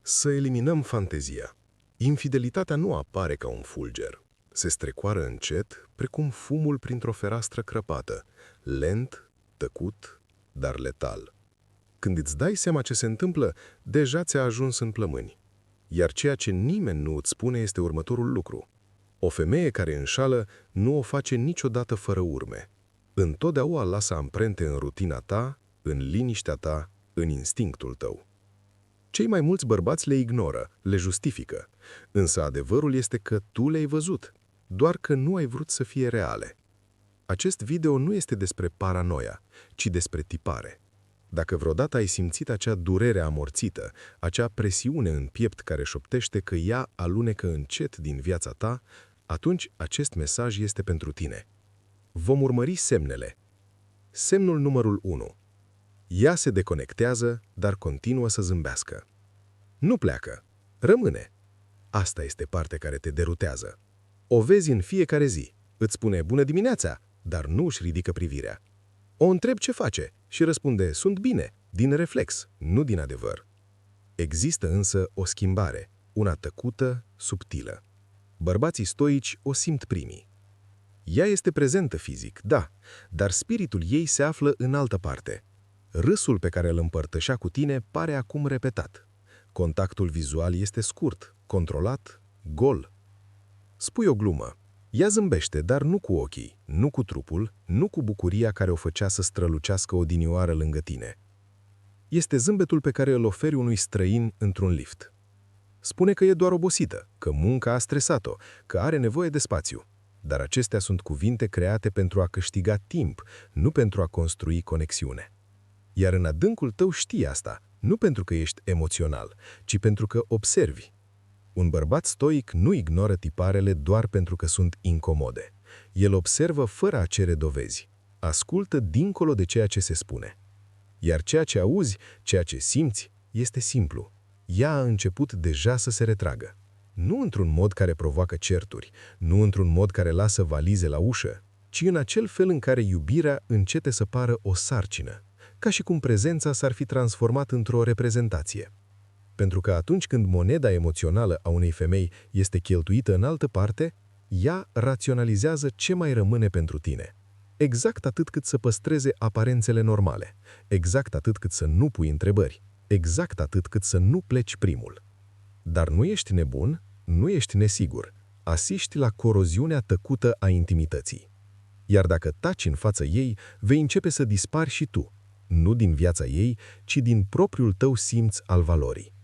Să eliminăm fantezia. Infidelitatea nu apare ca un fulger. Se strecoară încet, precum fumul printr-o fereastră crăpată, lent, tăcut, dar letal. Când îți dai seama ce se întâmplă, deja ți-a ajuns în plămâni. Iar ceea ce nimeni nu îți spune este următorul lucru. O femeie care înșală nu o face niciodată fără urme. Întotdeauna lasă amprente în rutina ta, în liniștea ta, în instinctul tău. Cei mai mulți bărbați le ignoră, le justifică, însă adevărul este că tu le-ai văzut, doar că nu ai vrut să fie reale. Acest video nu este despre paranoia, ci despre tipare. Dacă vreodată ai simțit acea durere amorțită, acea presiune în piept care șoptește că ea alunecă încet din viața ta, atunci acest mesaj este pentru tine. Vom urmări semnele. Semnul numărul 1. Ea se deconectează, dar continuă să zâmbească. Nu pleacă. Rămâne. Asta este partea care te derutează. O vezi în fiecare zi. Îți spune bună dimineața, dar nu își ridică privirea. O întreb ce face și răspunde sunt bine, din reflex, nu din adevăr. Există însă o schimbare, una tăcută, subtilă. Bărbații stoici o simt primii. Ea este prezentă fizic, da, dar spiritul ei se află în altă parte. Râsul pe care îl împărtășea cu tine pare acum repetat. Contactul vizual este scurt, controlat, gol. Spui o glumă. Ea zâmbește, dar nu cu ochii, nu cu trupul, nu cu bucuria care o făcea să strălucească odinioară lângă tine. Este zâmbetul pe care îl oferi unui străin într-un lift. Spune că e doar obosită, că munca a stresat-o, că are nevoie de spațiu. Dar acestea sunt cuvinte create pentru a câștiga timp, nu pentru a construi conexiune. Iar în adâncul tău știi asta, nu pentru că ești emoțional, ci pentru că observi. Un bărbat stoic nu ignoră tiparele doar pentru că sunt incomode. El observă fără a cere dovezi. Ascultă dincolo de ceea ce se spune. Iar ceea ce auzi, ceea ce simți, este simplu. Ea a început deja să se retragă. Nu într-un mod care provoacă certuri, nu într-un mod care lasă valize la ușă, ci în acel fel în care iubirea încete să pară o sarcină, ca și cum prezența s-ar fi transformat într-o reprezentație. Pentru că atunci când moneda emoțională a unei femei este cheltuită în altă parte, ea raționalizează ce mai rămâne pentru tine. Exact atât cât să păstreze aparențele normale, exact atât cât să nu pui întrebări, exact atât cât să nu pleci primul. Dar nu ești nebun, nu ești nesigur, asiști la coroziunea tăcută a intimității. Iar dacă taci în fața ei, vei începe să dispari și tu, nu din viața ei, ci din propriul tău simț al valorii.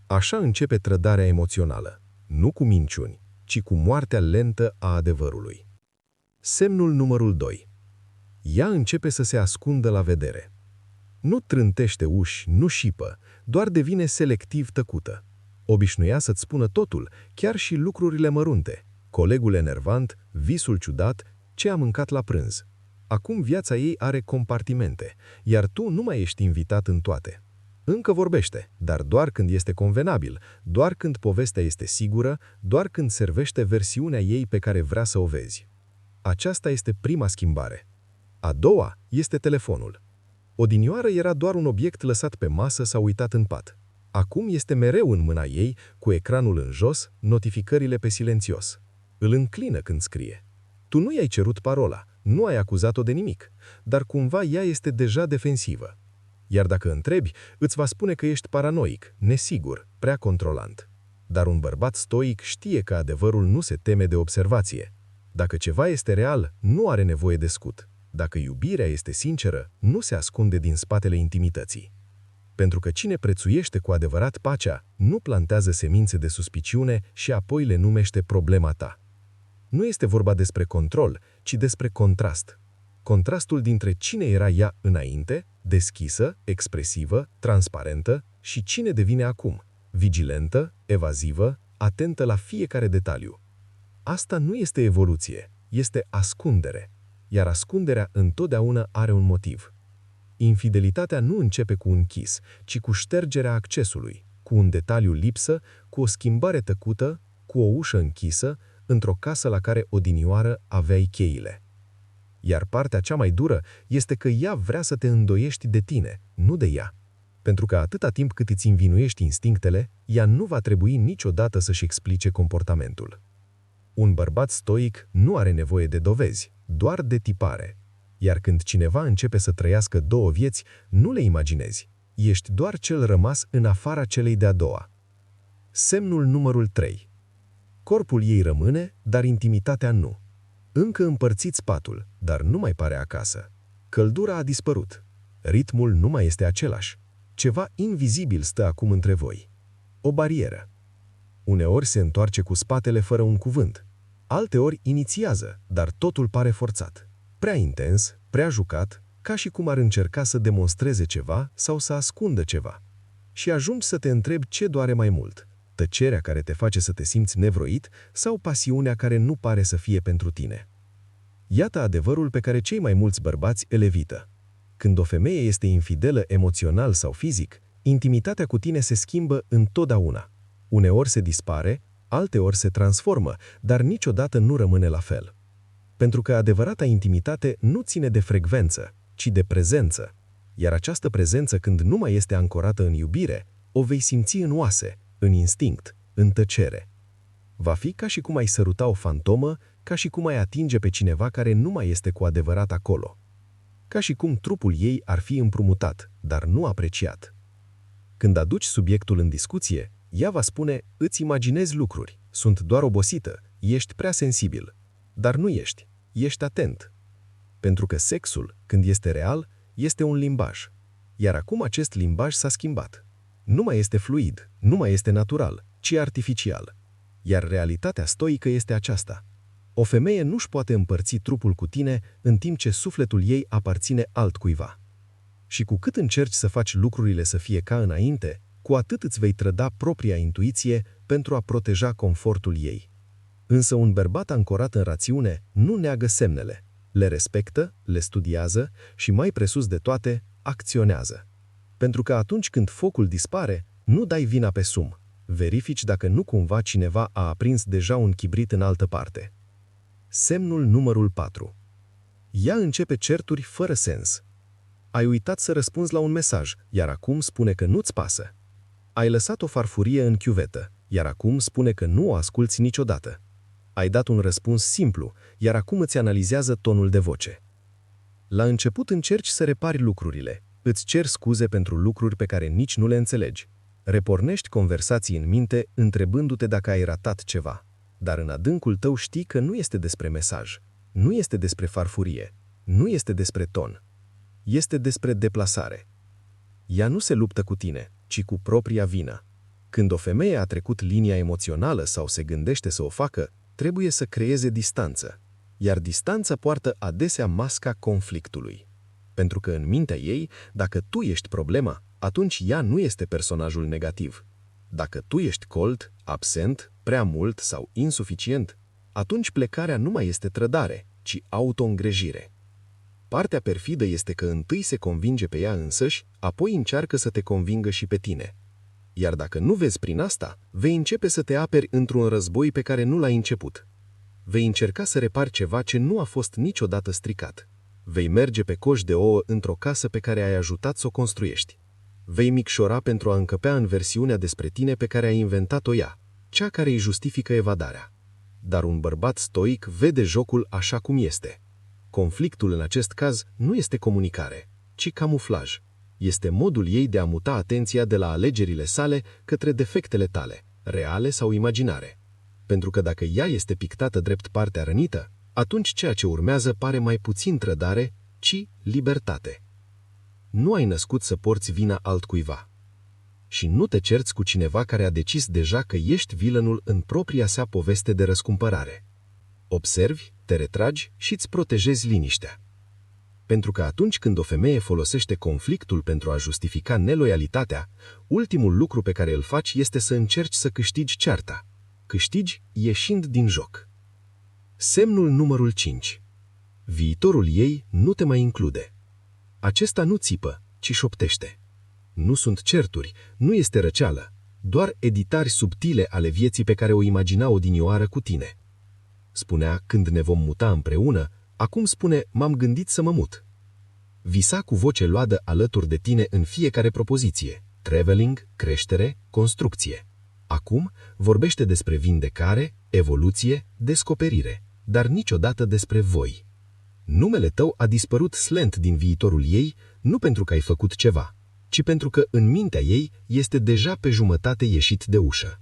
Așa începe trădarea emoțională, nu cu minciuni, ci cu moartea lentă a adevărului. Semnul numărul 2. Ea începe să se ascundă la vedere. Nu trântește uși, nu șipă, doar devine selectiv tăcută. Obișnuia să-ți spună totul, chiar și lucrurile mărunte. Colegul enervant, visul ciudat, ce a mâncat la prânz. Acum viața ei are compartimente, iar tu nu mai ești invitat în toate. Încă vorbește, dar doar când este convenabil, doar când povestea este sigură, doar când servește versiunea ei pe care vrea să o vezi. Aceasta este prima schimbare. A doua este telefonul. Odinioară era doar un obiect lăsat pe masă sau uitat în pat. Acum este mereu în mâna ei, cu ecranul în jos, notificările pe silențios. Îl înclină când scrie. Tu nu i-ai cerut parola, nu ai acuzat-o de nimic, dar cumva ea este deja defensivă. Iar dacă întrebi, îți va spune că ești paranoic, nesigur, prea controlant. Dar un bărbat stoic știe că adevărul nu se teme de observație. Dacă ceva este real, nu are nevoie de scut. Dacă iubirea este sinceră, nu se ascunde din spatele intimității. Pentru că cine prețuiește cu adevărat pacea, nu plantează semințe de suspiciune și apoi le numește problema ta. Nu este vorba despre control, ci despre contrast. Contrastul dintre cine era ea înainte, deschisă, expresivă, transparentă, și cine devine acum, vigilentă, evazivă, atentă la fiecare detaliu. Asta nu este evoluție, este ascundere, iar ascunderea întotdeauna are un motiv. Infidelitatea nu începe cu un kiss, ci cu ștergerea accesului, cu un detaliu lipsă, cu o schimbare tăcută, cu o ușă închisă, într-o casă la care odinioară aveai cheile. Iar partea cea mai dură este că ea vrea să te îndoiești de tine, nu de ea. Pentru că atâta timp cât îți învinuiești instinctele, ea nu va trebui niciodată să-și explice comportamentul. Un bărbat stoic nu are nevoie de dovezi, doar de tipare. Iar când cineva începe să trăiască două vieți, nu le imaginezi. Ești doar cel rămas în afara celei de-a doua. Semnul numărul 3. Corpul ei rămâne, dar intimitatea nu. Încă împărțiți patul, dar nu mai pare acasă. Căldura a dispărut. Ritmul nu mai este același. Ceva invizibil stă acum între voi. O barieră. Uneori se întoarce cu spatele fără un cuvânt. Alteori inițiază, dar totul pare forțat. Prea intens, prea jucat, ca și cum ar încerca să demonstreze ceva sau să ascundă ceva. Și ajungi să te întrebi ce doare mai mult. Tăcerea care te face să te simți nevroit sau pasiunea care nu pare să fie pentru tine. Iată adevărul pe care cei mai mulți bărbați îl evită. Când o femeie este infidelă emoțional sau fizic, intimitatea cu tine se schimbă întotdeauna. Uneori se dispare, alteori se transformă, dar niciodată nu rămâne la fel. Pentru că adevărata intimitate nu ține de frecvență, ci de prezență. Iar această prezență, când nu mai este ancorată în iubire, o vei simți în oase, în instinct, în tăcere. Va fi ca și cum ai săruta o fantomă, ca și cum ai atinge pe cineva care nu mai este cu adevărat acolo. Ca și cum trupul ei ar fi împrumutat, dar nu apreciat. Când aduci subiectul în discuție, ea va spune, îți imaginezi lucruri, sunt doar obosită, ești prea sensibil. Dar nu ești, ești atent. Pentru că sexul, când este real, este un limbaj. Iar acum acest limbaj s-a schimbat. Nu mai este fluid, nu mai este natural, ci artificial. Iar realitatea stoică este aceasta. O femeie nu-și poate împărți trupul cu tine în timp ce sufletul ei aparține altcuiva. Și cu cât încerci să faci lucrurile să fie ca înainte, cu atât îți vei trăda propria intuiție pentru a proteja confortul ei. Însă un bărbat ancorat în rațiune nu neagă semnele, le respectă, le studiază și, mai presus de toate, acționează. Pentru că atunci când focul dispare, nu dai vina pe sum. Verifici dacă nu cumva cineva a aprins deja un chibrit în altă parte. Semnul numărul 4. Ea începe certuri fără sens. Ai uitat să răspunzi la un mesaj, iar acum spune că nu-ți pasă. Ai lăsat o farfurie în chiuvetă, iar acum spune că nu o asculți niciodată. Ai dat un răspuns simplu, iar acum îți analizează tonul de voce. La început încerci să repari lucrurile, îți ceri scuze pentru lucruri pe care nici nu le înțelegi. Repornești conversații în minte, întrebându-te dacă ai ratat ceva. Dar în adâncul tău știi că nu este despre mesaj, nu este despre farfurie, nu este despre ton. Este despre deplasare. Ea nu se luptă cu tine, ci cu propria vină. Când o femeie a trecut linia emoțională sau se gândește să o facă, trebuie să creeze distanță. Iar distanța poartă adesea masca conflictului. Pentru că în mintea ei, dacă tu ești problema, atunci ea nu este personajul negativ. Dacă tu ești cold, absent, prea mult sau insuficient, atunci plecarea nu mai este trădare, ci auto-îngrejire. Partea perfidă este că întâi se convinge pe ea însăși, apoi încearcă să te convingă și pe tine. Iar dacă nu vezi prin asta, vei începe să te aperi într-un război pe care nu l-ai început. Vei încerca să repari ceva ce nu a fost niciodată stricat. Vei merge pe coș de ouă într-o casă pe care ai ajutat să o construiești. Vei micșora pentru a încăpea în versiunea despre tine pe care ai inventat-o ea, cea care îi justifică evadarea. Dar un bărbat stoic vede jocul așa cum este. Conflictul în acest caz nu este comunicare, ci camuflaj. Este modul ei de a muta atenția de la alegerile sale către defectele tale, reale sau imaginare. Pentru că dacă ea este pictată drept partea rănită, atunci ceea ce urmează pare mai puțin trădare, ci libertate. Nu ai născut să porți vina altcuiva. Și nu te cerți cu cineva care a decis deja că ești vilenul în propria sa poveste de răscumpărare. Observi, te retragi și îți protejezi liniștea. Pentru că atunci când o femeie folosește conflictul pentru a justifica neloialitatea, ultimul lucru pe care îl faci este să încerci să câștigi cearta. Câștigi ieșind din joc. Semnul numărul 5. Viitorul ei nu te mai include. Acesta nu țipă, ci șoptește. Nu sunt certuri, nu este răceală, doar editari subtile ale vieții pe care o imagina odinioară cu tine. Spunea, când ne vom muta împreună, acum spune, m-am gândit să mă mut. Visa cu voce luadă alături de tine în fiecare propoziție. traveling, creștere, construcție. Acum vorbește despre vindecare, evoluție, descoperire, dar niciodată despre voi. Numele tău a dispărut slent din viitorul ei, nu pentru că ai făcut ceva, ci pentru că în mintea ei este deja pe jumătate ieșit de ușă.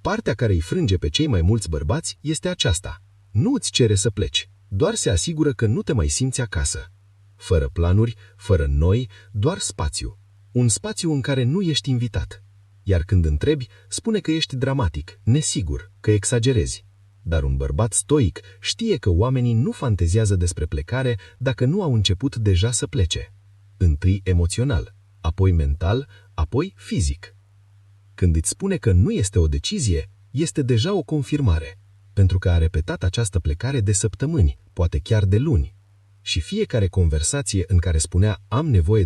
Partea care îi frânge pe cei mai mulți bărbați este aceasta. Nu îți cere să pleci, doar se asigură că nu te mai simți acasă. Fără planuri, fără noi, doar spațiu. Un spațiu în care nu ești invitat. Iar când întrebi, spune că ești dramatic, nesigur, că exagerezi. Dar un bărbat stoic știe că oamenii nu fantezează despre plecare dacă nu au început deja să plece. Întâi emoțional, apoi mental, apoi fizic. Când îți spune că nu este o decizie, este deja o confirmare, pentru că a repetat această plecare de săptămâni, poate chiar de luni. Și fiecare conversație în care spunea am nevoie